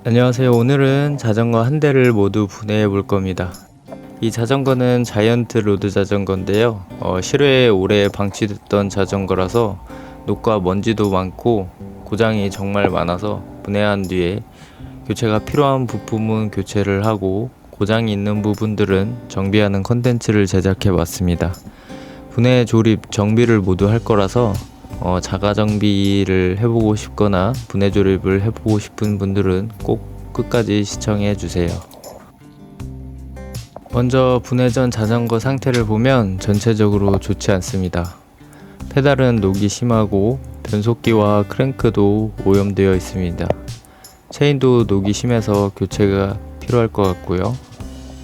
안녕하세요. 오늘은 자전거 한 대를 모두 분해해 볼 겁니다. 이 자전거는 자이언트 로드 자전거인데요. 실외에 오래 방치됐던 자전거라서 녹과 먼지도 많고 고장이 정말 많아서 분해한 뒤에 교체가 필요한 부품은 교체를 하고 고장이 있는 부분들은 정비하는 컨텐츠를 제작해 봤습니다. 분해, 조립, 정비를 모두 할 거라서 자가 정비를 해보고 싶거나 분해 조립을 해보고 싶은 분들은 꼭 끝까지 시청해 주세요. 먼저 분해 전 자전거 상태를 보면 전체적으로 좋지 않습니다. 페달은 녹이 심하고 변속기와 크랭크도 오염되어 있습니다. 체인도 녹이 심해서 교체가 필요할 것 같고요.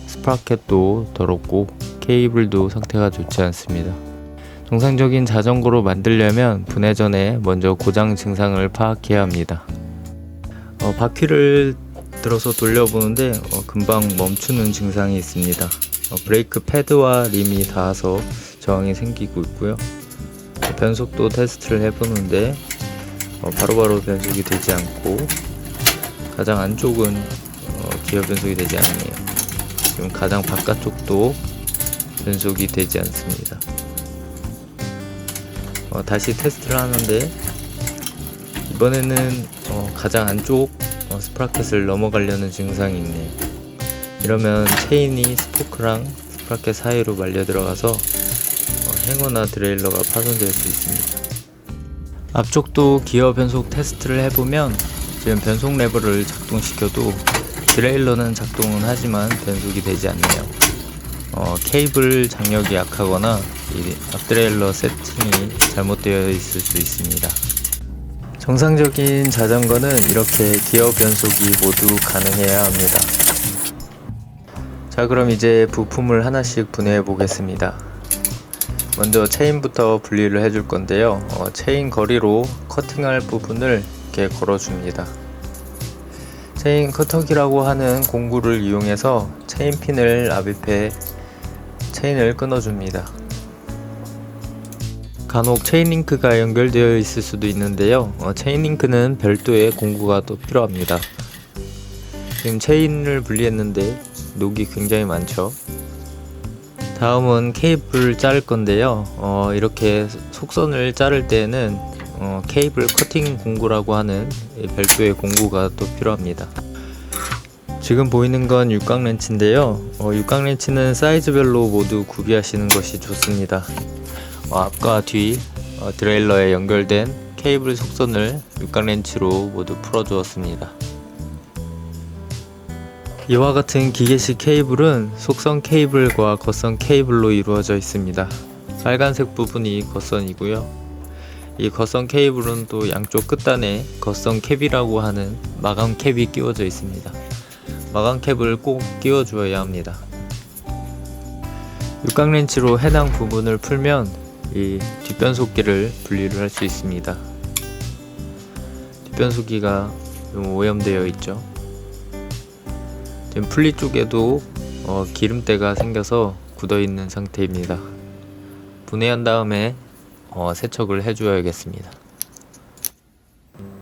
스프라켓도 더럽고 케이블도 상태가 좋지 않습니다. 정상적인 자전거로 만들려면 분해 전에 먼저 고장 증상을 파악해야 합니다. 바퀴를 들어서 돌려보는데 금방 멈추는 증상이 있습니다. 브레이크 패드와 림이 닿아서 저항이 생기고 있고요. 변속도 테스트를 해보는데 바로바로 변속이 되지 않고 가장 안쪽은 기어 변속이 되지 않네요. 지금 가장 바깥쪽도 변속이 되지 않습니다. 다시 테스트를 하는데 이번에는 가장 안쪽 스프라켓을 넘어가려는 증상이 있네요. 이러면 체인이 스포크랑 스프라켓 사이로 말려 들어가서 행어나 드레일러가 파손될 수 있습니다. 앞쪽도 기어 변속 테스트를 해보면 지금 변속 레버를 작동시켜도 드레일러는 작동은 하지만 변속이 되지 않네요. 케이블 장력이 약하거나 이 앞드레일러 세팅이 잘못되어 있을 수 있습니다. 정상적인 자전거는 이렇게 기어 변속이 모두 가능해야 합니다. 자, 그럼 이제 부품을 하나씩 분해해 보겠습니다. 먼저 체인부터 분리를 해줄 건데요. 체인 거리로 커팅할 부분을 이렇게 걸어줍니다. 체인 커터기라고 하는 공구를 이용해서 체인핀을 압입해 체인을 끊어줍니다. 간혹 체인링크가 연결되어 있을 수도 있는데요. 체인링크는 별도의 공구가 또 필요합니다. 지금 체인을 분리했는데 녹이 굉장히 많죠. 다음은 케이블을 자를 건데요. 이렇게 속선을 자를 때는 케이블 커팅 공구라고 하는 별도의 공구가 또 필요합니다. 지금 보이는 건 육각 렌치인데요. 육각 렌치는 사이즈별로 모두 구비하시는 것이 좋습니다. 앞과 뒤 드레일러에 연결된 케이블 속선을 육각 렌치로 모두 풀어 주었습니다. 이와 같은 기계식 케이블은 속선 케이블과 겉선 케이블로 이루어져 있습니다. 빨간색 부분이 겉선이고요. 이 겉선 케이블은 또 양쪽 끝단에 겉선 캡이라고 하는 마감 캡이 끼워져 있습니다. 마감 캡을 꼭 끼워 주어야 합니다. 육각 렌치로 해당 부분을 풀면 이 뒷변속기를 분리를 할 수 있습니다. 뒷변속기가 좀 오염되어 있죠. 지금 풀리 쪽에도 기름때가 생겨서 굳어 있는 상태입니다. 분해한 다음에 세척을 해줘야겠습니다.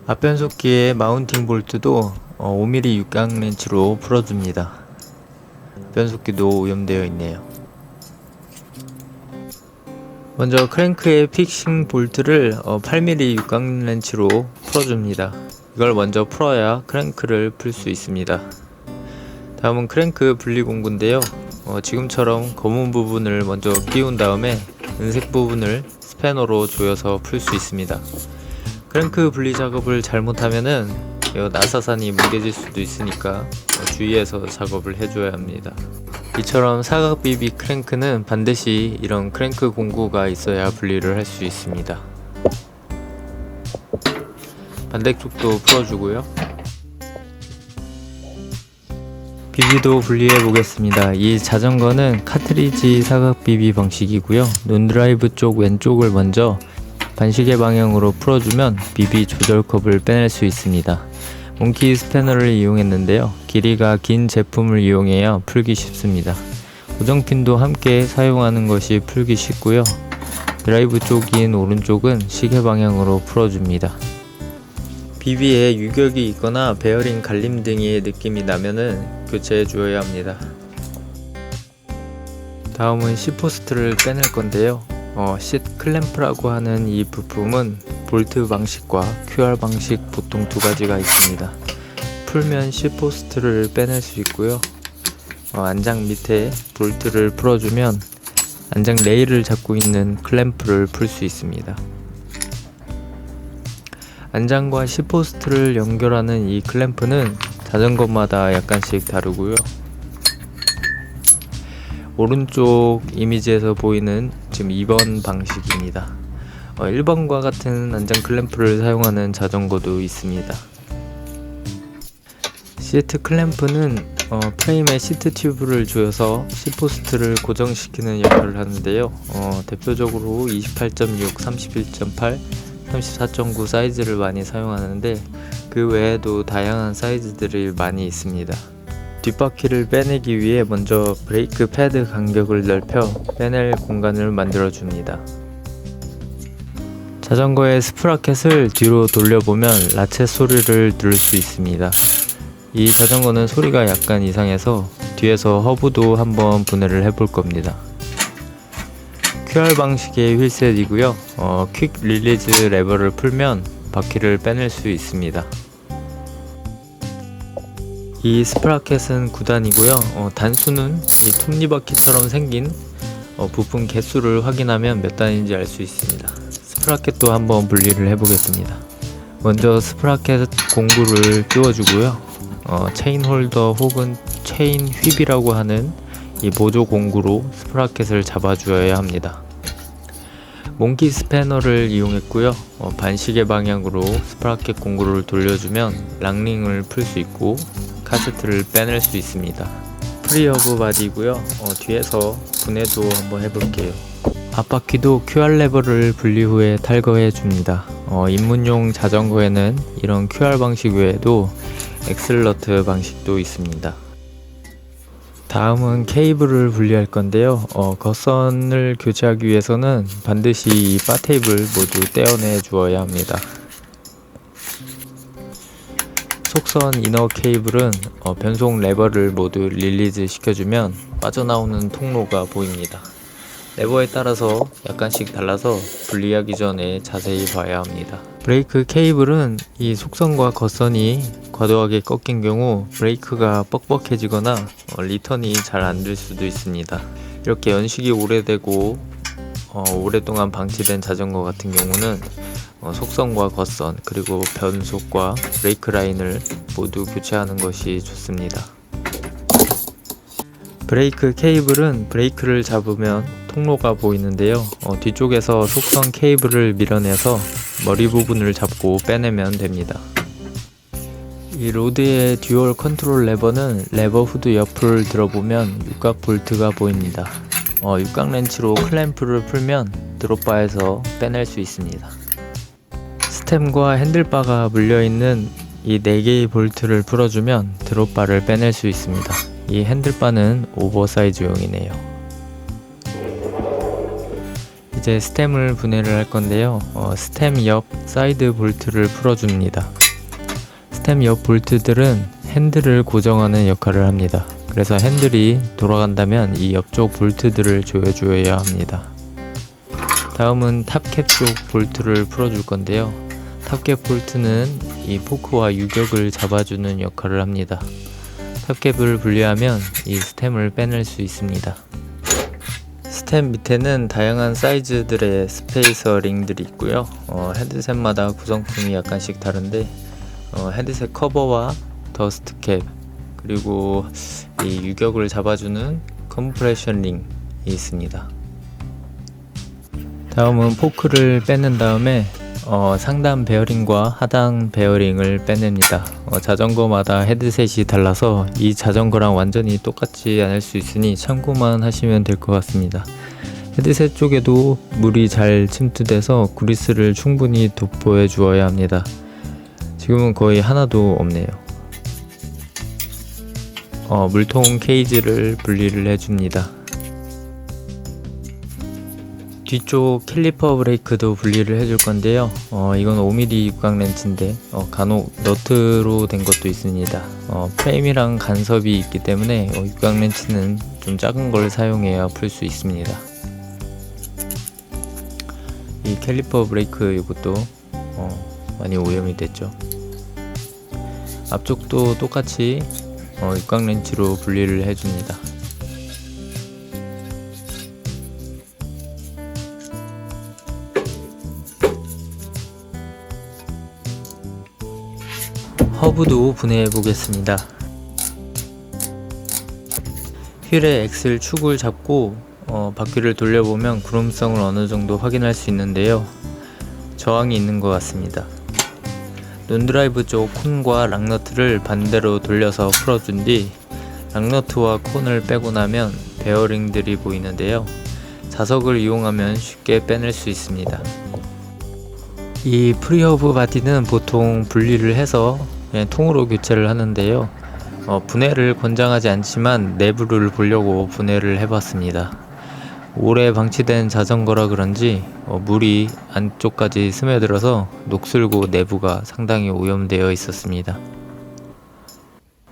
앞변속기의 마운팅 볼트도 5mm 육각 렌치로 풀어줍니다. 변속기도 오염되어 있네요. 먼저 크랭크의 픽싱 볼트를 8mm 육각 렌치로 풀어줍니다. 이걸 먼저 풀어야 크랭크를 풀 수 있습니다. 다음은 크랭크 분리 공구인데요. 지금처럼 검은 부분을 먼저 끼운 다음에 은색 부분을 스패너로 조여서 풀 수 있습니다. 크랭크 분리 작업을 잘못하면은 나사산이 뭉개질 수도 있으니까 주의해서 작업을 해줘야 합니다. 이처럼 사각 비비 크랭크는 반드시 이런 크랭크 공구가 있어야 분리를 할 수 있습니다. 반대쪽도 풀어주고요. 비비도 분리해 보겠습니다. 이 자전거는 카트리지 사각 비비 방식이고요. 논드라이브 쪽 왼쪽을 먼저 반시계 방향으로 풀어주면 비비 조절컵을 빼낼 수 있습니다. 몽키 스패너를 이용했는데요. 길이가 긴 제품을 이용해야 풀기 쉽습니다. 고정핀도 함께 사용하는 것이 풀기 쉽고요. 드라이브 쪽인 오른쪽은 시계 방향으로 풀어줍니다. 비비에 유격이 있거나 베어링 갈림 등의 느낌이 나면은 교체해 주어야 합니다. 다음은 C포스트를 빼낼 건데요. 쉿 클램프라고 하는 이 부품은 볼트 방식과 QR 방식 보통 두 가지가 있습니다. 풀면 C포스트를 빼낼 수 있고요. 안장 밑에 볼트를 풀어주면 안장 레일을 잡고 있는 클램프를 풀 수 있습니다. 안장과 C포스트를 연결하는 이 클램프는 자전거마다 약간씩 다르고요. 오른쪽 이미지에서 보이는 지금 2번 방식입니다. 1번과 같은 안장 클램프를 사용하는 자전거도 있습니다. 시트 클램프는 프레임에 시트 튜브를 조여서 C포스트를 고정시키는 역할을 하는데요. 대표적으로 28.6, 31.8, 34.9 사이즈를 많이 사용하는데 그 외에도 다양한 사이즈들이 많이 있습니다. 뒷바퀴를 빼내기 위해 먼저 브레이크 패드 간격을 넓혀 빼낼 공간을 만들어 줍니다. 자전거의 스프라켓을 뒤로 돌려보면 라쳇 소리를 들을 수 있습니다. 이 자전거는 소리가 약간 이상해서 뒤에서 허브도 한번 분해를 해볼 겁니다. QR 방식의 휠셋이고요. 퀵 릴리즈 레버를 풀면 바퀴를 빼낼 수 있습니다. 이 스프라켓은 9단이고요. 단수는 이 톱니바퀴처럼 생긴 부품 개수를 확인하면 몇 단인지 알 수 있습니다. 스프라켓도 한번 분리를 해보겠습니다. 먼저 스프라켓 공구를 끼워주고요. 체인 홀더 혹은 체인 휩이라고 하는 이 보조 공구로 스프라켓을 잡아주어야 합니다. 몽키 스패너를 이용했고요. 반시계 방향으로 스프라켓 공구를 돌려주면 랑링을 풀 수 있고 카세트를 빼낼 수 있습니다. 프리허브 바디고요. 뒤에서 분해도 한번 해볼게요. 앞바퀴도 QR 레버를 분리 후에 탈거해 줍니다. 입문용 자전거에는 이런 QR 방식 외에도 엑슬러트 방식도 있습니다. 다음은 케이블을 분리할 건데요. 겉선을 교체하기 위해서는 반드시 이 바 테이블 모두 떼어내 주어야 합니다. 속선 이너 케이블은 변속 레버를 모두 릴리즈 시켜주면 빠져나오는 통로가 보입니다. 레버에 따라서 약간씩 달라서 분리하기 전에 자세히 봐야 합니다. 브레이크 케이블은 이 속선과 겉선이 과도하게 꺾인 경우 브레이크가 뻑뻑해지거나 리턴이 잘 안 될 수도 있습니다. 이렇게 연식이 오래되고 오랫동안 방치된 자전거 같은 경우는 속선과 겉선 그리고 변속과 브레이크 라인을 모두 교체하는 것이 좋습니다. 브레이크 케이블은 브레이크를 잡으면 통로가 보이는데요. 뒤쪽에서 속선 케이블을 밀어내서 머리 부분을 잡고 빼내면 됩니다. 이 로드의 듀얼 컨트롤 레버는 레버 후드 옆을 들어보면 육각 볼트가 보입니다. 육각 렌치로 클램프를 풀면 드롭바에서 빼낼 수 있습니다. 스템과 핸들바가 물려있는 이 4개의 볼트를 풀어주면 드롭바를 빼낼 수 있습니다. 이 핸들바는 오버사이즈용이네요. 이제 스템을 분해를 할 건데요. 스템 옆 사이드 볼트를 풀어줍니다. 스템 옆 볼트들은 핸들을 고정하는 역할을 합니다. 그래서 핸들이 돌아간다면 이 옆쪽 볼트들을 조여줘야 합니다. 다음은 탑캡 쪽 볼트를 풀어줄 건데요. 탑캡 볼트는 이 포크와 유격을 잡아주는 역할을 합니다. 탑캡을 분리하면 이 스템을 빼낼 수 있습니다. 스템 밑에는 다양한 사이즈들의 스페이서 링들이 있고요. 헤드셋마다 구성품이 약간씩 다른데 헤드셋 커버와 더스트 캡 그리고 이 유격을 잡아주는 컴프레션 링이 있습니다. 다음은 포크를 빼낸 다음에 상단 베어링과 하단 베어링을 빼냅니다. 자전거마다 헤드셋이 달라서 이 자전거랑 완전히 똑같지 않을 수 있으니 참고만 하시면 될 것 같습니다. 헤드셋 쪽에도 물이 잘 침투돼서 그리스를 충분히 돋보여 주어야 합니다. 지금은 거의 하나도 없네요. 물통 케이지를 분리를 해줍니다. 뒤쪽 캘리퍼 브레이크도 분리를 해줄 건데요. 이건 5mm 육각 렌치인데 간혹 너트로 된 것도 있습니다. 프레임이랑 간섭이 있기 때문에 육각 렌치는 좀 작은 걸 사용해야 풀 수 있습니다. 이 캘리퍼 브레이크 이것도 많이 오염이 됐죠. 앞쪽도 똑같이 육각 렌치로 분리를 해줍니다. 허브도 분해해 보겠습니다. 휠의 엑셀 축을 잡고 바퀴를 돌려보면 구름성을 어느 정도 확인할 수 있는데요. 저항이 있는 것 같습니다. 논드라이브 쪽 콘과 락너트를 반대로 돌려서 풀어준 뒤 락너트와 콘을 빼고 나면 베어링들이 보이는데요. 자석을 이용하면 쉽게 빼낼 수 있습니다. 이 프리허브 바디는 보통 분리를 해서 그냥 통으로 교체를 하는데요. 분해를 권장하지 않지만 내부를 보려고 분해를 해봤습니다. 오래 방치된 자전거라 그런지 물이 안쪽까지 스며들어서 녹슬고 내부가 상당히 오염되어 있었습니다.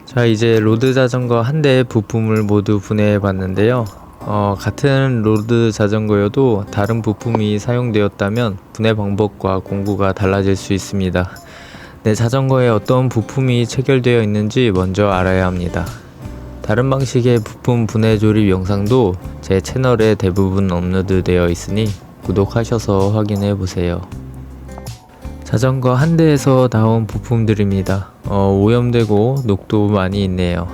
자, 이제 로드 자전거 한 대의 부품을 모두 분해해 봤는데요. 같은 로드 자전거여도 다른 부품이 사용되었다면 분해 방법과 공구가 달라질 수 있습니다. 내 자전거에 어떤 부품이 체결되어 있는지 먼저 알아야 합니다. 다른 방식의 부품 분해 조립 영상도 제 채널에 대부분 업로드 되어 있으니 구독하셔서 확인해 보세요. 자전거 한 대에서 나온 부품들입니다. 오염되고 녹도 많이 있네요.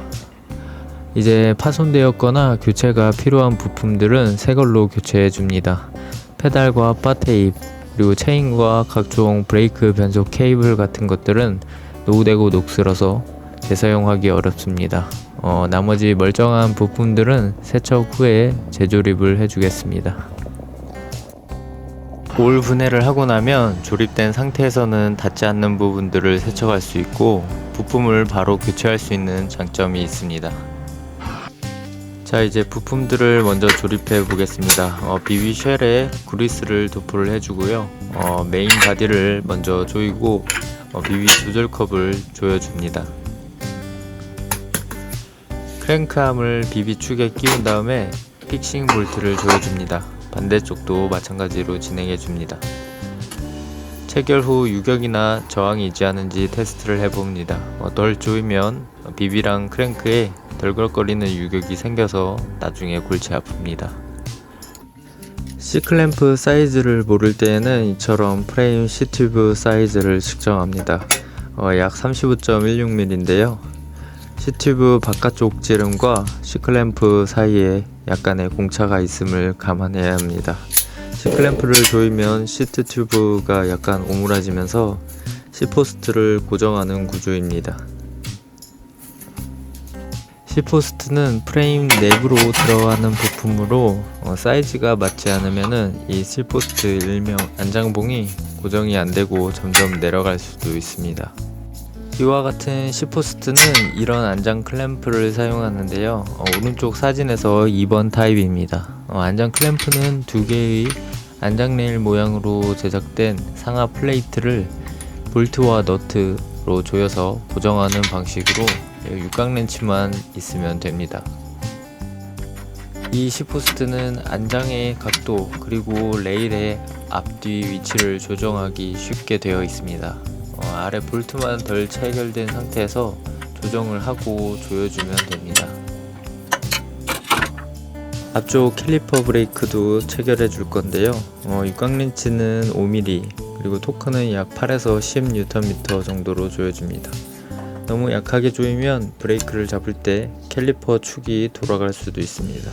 이제 파손되었거나 교체가 필요한 부품들은 새걸로 교체해 줍니다. 페달과 바 테이프, 그리고 체인과 각종 브레이크 변속 케이블 같은 것들은 노후되고 녹슬어서 재사용하기 어렵습니다. 나머지 멀쩡한 부품들은 세척 후에 재조립을 해주겠습니다. 올 분해를 하고 나면 조립된 상태에서는 닿지 않는 부분들을 세척할 수 있고 부품을 바로 교체할 수 있는 장점이 있습니다. 자, 이제 부품들을 먼저 조립해 보겠습니다. BB 쉘에 그리스를 도포를 해주고요. 메인 바디를 먼저 조이고 BB 조절컵을 조여줍니다. 크랭크암을 BB 축에 끼운 다음에 픽싱 볼트를 조여줍니다. 반대쪽도 마찬가지로 진행해줍니다. 체결 후 유격이나 저항이 있지 않은지 테스트를 해봅니다. 덜 조이면 BB랑 크랭크에 덜걸거리는 유격이 생겨서 나중에 골치 아픕니다. C클램프 사이즈를 모를 때에는 이처럼 프레임 C튜브 사이즈를 측정합니다. 약 35.16mm인데요. C튜브 바깥쪽 지름과 C클램프 사이에 약간의 공차가 있음을 감안해야 합니다. C클램프를 조이면 시트 튜브가 약간 오므라지면서 C포스트를 고정하는 구조입니다. C포스트는 프레임 내부로 들어가는 부품으로 사이즈가 맞지 않으면 이 C포스트 일명 안장봉이 고정이 안되고 점점 내려갈 수도 있습니다. 이와 같은 C포스트는 이런 안장 클램프를 사용하는데요. 오른쪽 사진에서 2번 타입입니다. 안장 클램프는 두 개의 안장 레일 모양으로 제작된 상하 플레이트를 볼트와 너트로 조여서 고정하는 방식으로 육각 렌치만 있으면 됩니다. 이 C포스트는 안장의 각도 그리고 레일의 앞뒤 위치를 조정하기 쉽게 되어 있습니다. 아래 볼트만 덜 체결된 상태에서 조정을 하고 조여주면 됩니다. 앞쪽 캘리퍼 브레이크도 체결해 줄 건데요. 육각 렌치는 5mm 그리고 토크는 약 8에서 10Nm 정도로 조여줍니다. 너무 약하게 조이면 브레이크를 잡을 때 캘리퍼 축이 돌아갈 수도 있습니다.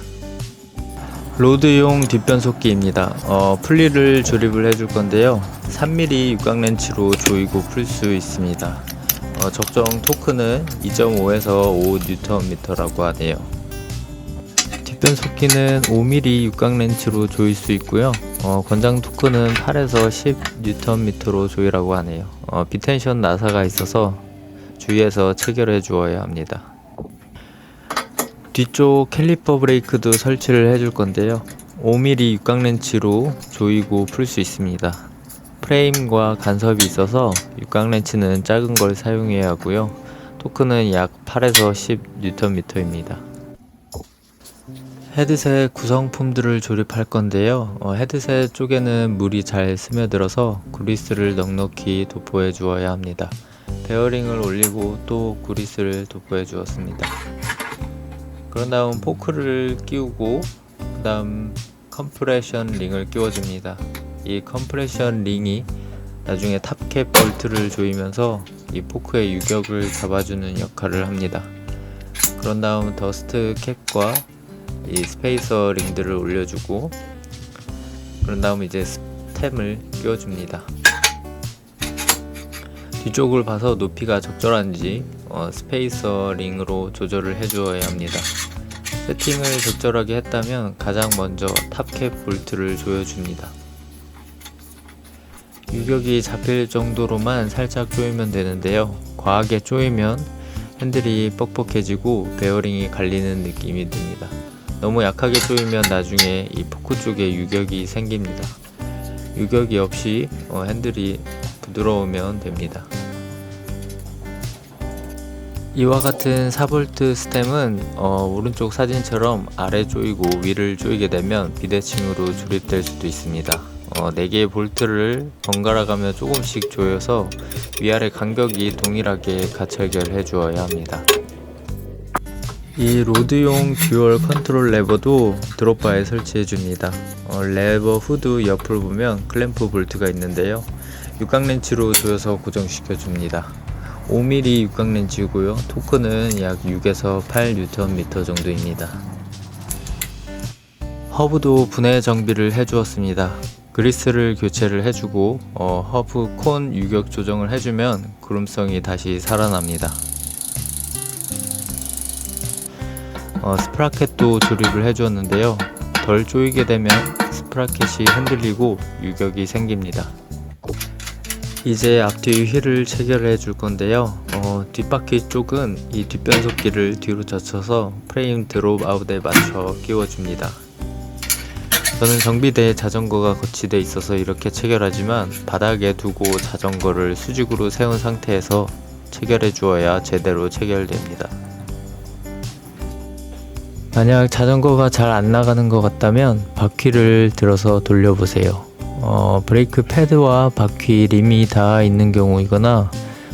로드용 뒷변속기입니다. 풀리를 조립을 해줄 건데요. 3mm 육각 렌치로 조이고 풀 수 있습니다. 적정 토크는 2.5에서 5Nm라고 하네요. 뒷변속기는 5mm 육각 렌치로 조일 수 있고요. 권장 토크는 8에서 10Nm로 조이라고 하네요. 비텐션 나사가 있어서 주의해서 체결해 주어야 합니다. 뒤쪽 캘리퍼 브레이크도 설치를 해줄 건데요. 5mm 육각렌치로 조이고 풀 수 있습니다. 프레임과 간섭이 있어서 육각렌치는 작은 걸 사용해야 하고요. 토크는 약 8에서 10Nm입니다. 헤드셋 구성품들을 조립할 건데요. 헤드셋 쪽에는 물이 잘 스며들어서 그리스를 넉넉히 도포해 주어야 합니다. 베어링을 올리고 또 그리스를 도포해 주었습니다. 그런 다음 포크를 끼우고 그 다음 컴프레션 링을 끼워줍니다. 이 컴프레션 링이 나중에 탑캡 볼트를 조이면서 이 포크의 유격을 잡아주는 역할을 합니다. 그런 다음 더스트 캡과 이 스페이서 링들을 올려주고 그런 다음 이제 스템을 끼워줍니다. 뒤쪽을 봐서 높이가 적절한지 스페이서 링으로 조절을 해주어야 합니다. 세팅을 적절하게 했다면 가장 먼저 탑캡 볼트를 조여줍니다. 유격이 잡힐 정도로만 살짝 조이면 되는데요. 과하게 조이면 핸들이 뻑뻑해지고 베어링이 갈리는 느낌이 듭니다. 너무 약하게 조이면 나중에 이 포크 쪽에 유격이 생깁니다. 유격이 없이 핸들이 부드러우면 됩니다. 이와 같은 4V 스템은 오른쪽 사진처럼 아래 조이고 위를 조이게 되면 비대칭으로 조립될 수도 있습니다. 4개의 볼트를 번갈아 가며 조금씩 조여서 위아래 간격이 동일하게 가철결해 주어야 합니다. 이 로드용 듀얼 컨트롤 레버도 드롭바에 설치해 줍니다. 레버 후드 옆을 보면 클램프 볼트가 있는데요. 육각렌치로 조여서 고정시켜 줍니다. 5mm 육각렌치고요. 토크는 약 6에서 8Nm 정도입니다. 허브도 분해 정비를 해주었습니다. 그리스를 교체를 해주고 허브 콘 유격 조정을 해주면 구름성이 다시 살아납니다. 스프라켓도 조립을 해주었는데요. 덜 조이게 되면 스프라켓이 흔들리고 유격이 생깁니다. 이제 앞뒤 휠을 체결해 줄 건데요. 뒷바퀴 쪽은 이 뒷변속기를 뒤로 젖혀서 프레임 드롭 아웃에 맞춰 끼워줍니다. 저는 정비대에 자전거가 거치되어 있어서 이렇게 체결하지만 바닥에 두고 자전거를 수직으로 세운 상태에서 체결해 주어야 제대로 체결됩니다. 만약 자전거가 잘 안 나가는 것 같다면 바퀴를 들어서 돌려보세요. 브레이크 패드와 바퀴 림이 닿아 있는 경우이거나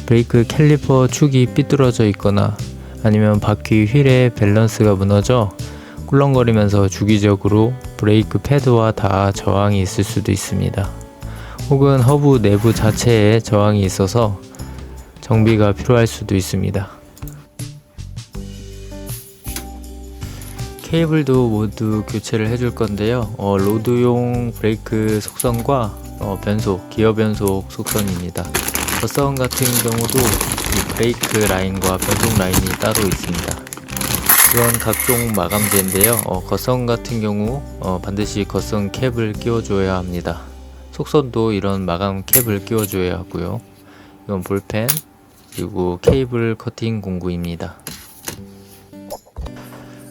브레이크 캘리퍼 축이 삐뚤어져 있거나 아니면 바퀴 휠의 밸런스가 무너져 꿀렁거리면서 주기적으로 브레이크 패드와 닿아 저항이 있을 수도 있습니다. 혹은 허브 내부 자체에 저항이 있어서 정비가 필요할 수도 있습니다. 케이블도 모두 교체를 해줄 건데요. 로드용 브레이크 속선과 변속, 기어 변속 속선입니다. 겉선 같은 경우도 이 브레이크 라인과 변속 라인이 따로 있습니다. 이건 각종 마감재인데요. 겉선 같은 경우 반드시 겉선 캡을 끼워줘야 합니다. 속선도 이런 마감 캡을 끼워줘야 하고요. 이건 볼펜, 그리고 케이블 커팅 공구입니다.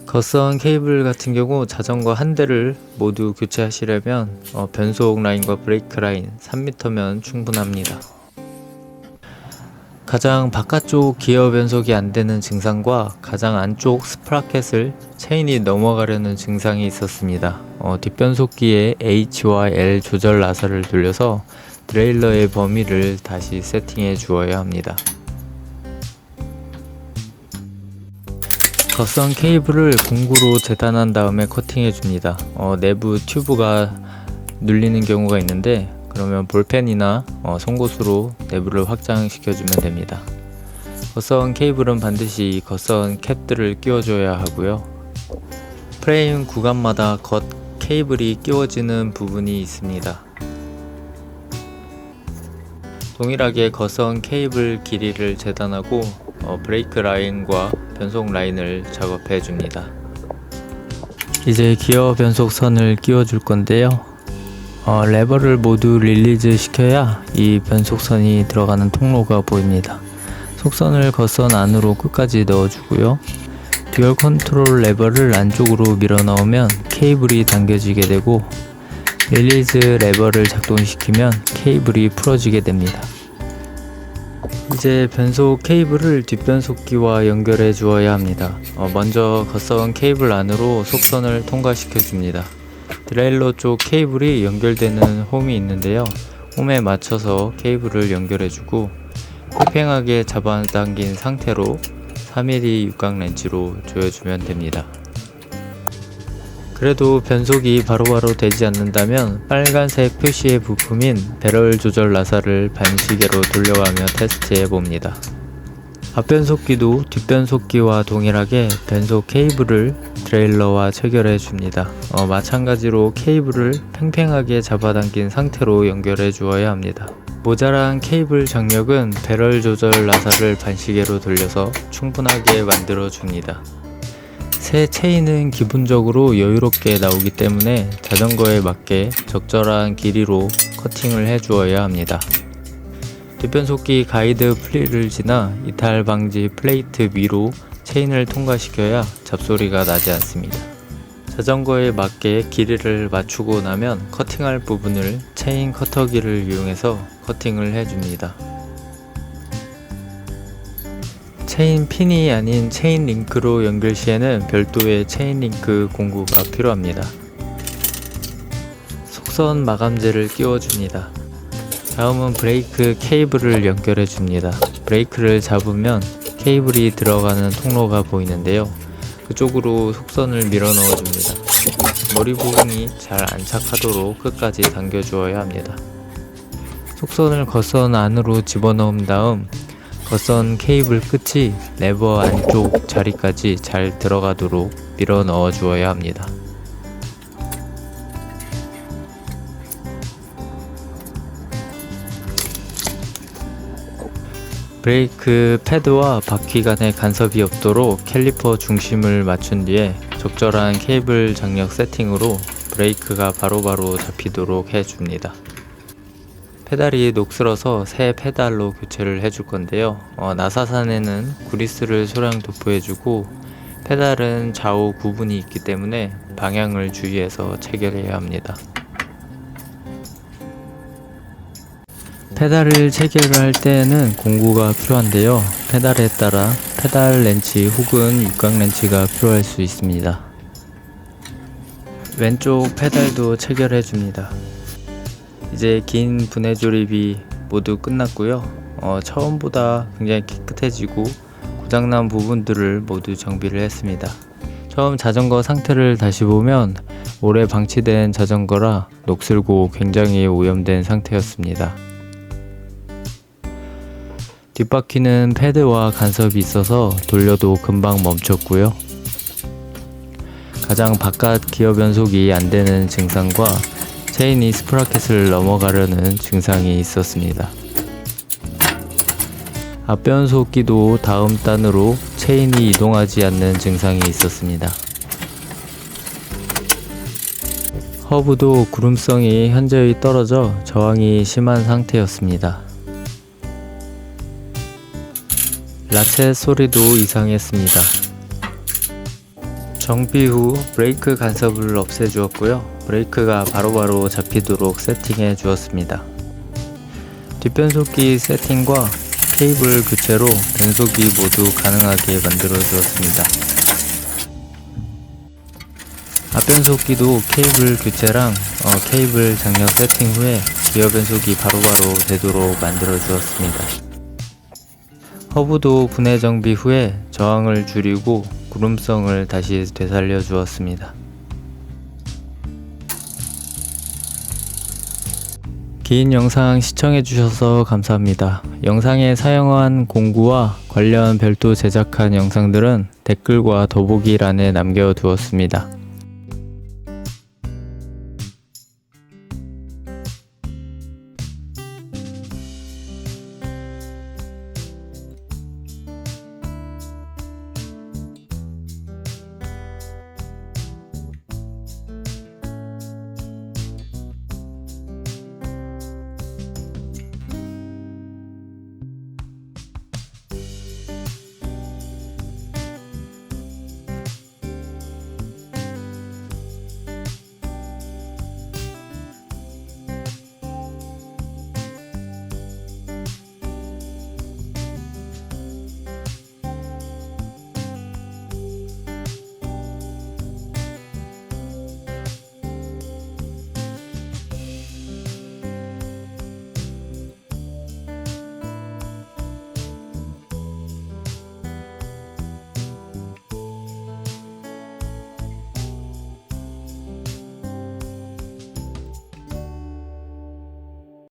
겉선 케이블 같은 경우 자전거 한 대를 모두 교체하시려면 변속 라인과 브레이크 라인 3m면 충분합니다. 가장 바깥쪽 기어 변속이 안 되는 증상과 가장 안쪽 스프라켓을 체인이 넘어가려는 증상이 있었습니다. 뒷변속기에 H와 L 조절 나사를 돌려서 드레일러의 범위를 다시 세팅해 주어야 합니다. 겉선 케이블을 공구로 재단한 다음에 커팅해 줍니다. 내부 튜브가 눌리는 경우가 있는데 그러면 볼펜이나 송곳으로 내부를 확장시켜 주면 됩니다. 겉선 케이블은 반드시 겉선 캡들을 끼워줘야 하고요. 프레임 구간마다 겉 케이블이 끼워지는 부분이 있습니다. 동일하게 겉선 케이블 길이를 재단하고 브레이크 라인과 변속 라인을 작업해 줍니다. 이제 기어 변속선을 끼워 줄 건데요. 레버를 모두 릴리즈 시켜야 이 변속선이 들어가는 통로가 보입니다. 속선을 겉선 안으로 끝까지 넣어 주고요. 듀얼 컨트롤 레버를 안쪽으로 밀어 넣으면 케이블이 당겨지게 되고, 릴리즈 레버를 작동시키면 케이블이 풀어지게 됩니다. 이제 변속 케이블을 뒷변속기와 연결해 주어야 합니다. 먼저 겉선 케이블 안으로 속선을 통과시켜 줍니다. 드레일러 쪽 케이블이 연결되는 홈이 있는데요. 홈에 맞춰서 케이블을 연결해 주고 팽팽하게 잡아당긴 상태로 3mm 육각 렌치로 조여주면 됩니다. 그래도 변속이 바로바로 되지 않는다면 빨간색 표시의 부품인 배럴 조절 나사를 반시계로 돌려가며 테스트해 봅니다. 앞변속기도 뒷변속기와 동일하게 변속 케이블을 트레일러와 체결해 줍니다. 마찬가지로 케이블을 팽팽하게 잡아당긴 상태로 연결해 주어야 합니다. 모자란 케이블 장력은 배럴 조절 나사를 반시계로 돌려서 충분하게 만들어 줍니다. 새 체인은 기본적으로 여유롭게 나오기 때문에 자전거에 맞게 적절한 길이로 커팅을 해 주어야 합니다. 뒷변속기 가이드 플리를 지나 이탈 방지 플레이트 위로 체인을 통과시켜야 잡소리가 나지 않습니다. 자전거에 맞게 길이를 맞추고 나면 커팅할 부분을 체인 커터기를 이용해서 커팅을 해줍니다. 체인 핀이 아닌 체인 링크로 연결 시에는 별도의 체인 링크 공구가 필요합니다. 속선 마감재를 끼워줍니다. 다음은 브레이크 케이블을 연결해 줍니다. 브레이크를 잡으면 케이블이 들어가는 통로가 보이는데요. 그쪽으로 속선을 밀어 넣어 줍니다. 머리 부분이 잘 안착하도록 끝까지 당겨 주어야 합니다. 속선을 겉선 안으로 집어넣은 다음 겉선 케이블 끝이 레버 안쪽 자리까지 잘 들어가도록 밀어 넣어 주어야 합니다. 브레이크 패드와 바퀴 간의 간섭이 없도록 캘리퍼 중심을 맞춘 뒤에 적절한 케이블 장력 세팅으로 브레이크가 바로바로 잡히도록 해줍니다. 페달이 녹슬어서 새 페달로 교체를 해줄 건데요. 나사산에는 그리스를 소량 도포해주고 페달은 좌우 구분이 있기 때문에 방향을 주의해서 체결해야 합니다. 페달을 체결할 때에는 공구가 필요한데요. 페달에 따라 페달 렌치 혹은 육각 렌치가 필요할 수 있습니다. 왼쪽 페달도 체결해 줍니다. 이제 긴 분해 조립이 모두 끝났고요. 처음보다 굉장히 깨끗해지고 고장난 부분들을 모두 정비를 했습니다. 처음 자전거 상태를 다시 보면 오래 방치된 자전거라 녹슬고 굉장히 오염된 상태였습니다. 뒷바퀴는 패드와 간섭이 있어서 돌려도 금방 멈췄고요. 가장 바깥 기어 변속이 안되는 증상과 체인이 스프라켓을 넘어가려는 증상이 있었습니다. 앞변속기도 다음 단으로 체인이 이동하지 않는 증상이 있었습니다. 허브도 구름성이 현저히 떨어져 저항이 심한 상태였습니다. 라쳇 소리도 이상했습니다. 정비 후 브레이크 간섭을 없애주었고요. 브레이크가 바로바로 잡히도록 세팅해 주었습니다. 뒷변속기 세팅과 케이블 교체로 변속이 모두 가능하게 만들어 주었습니다. 앞변속기도 케이블 교체랑 케이블 장력 세팅 후에 기어 변속이 바로바로 되도록 만들어 주었습니다. 허브도 분해 정비 후에 저항을 줄이고 구름성을 다시 되살려 주었습니다. 긴 영상 시청해 주셔서 감사합니다. 영상에 사용한 공구와 관련 별도 제작한 영상들은 댓글과 더보기란에 남겨두었습니다.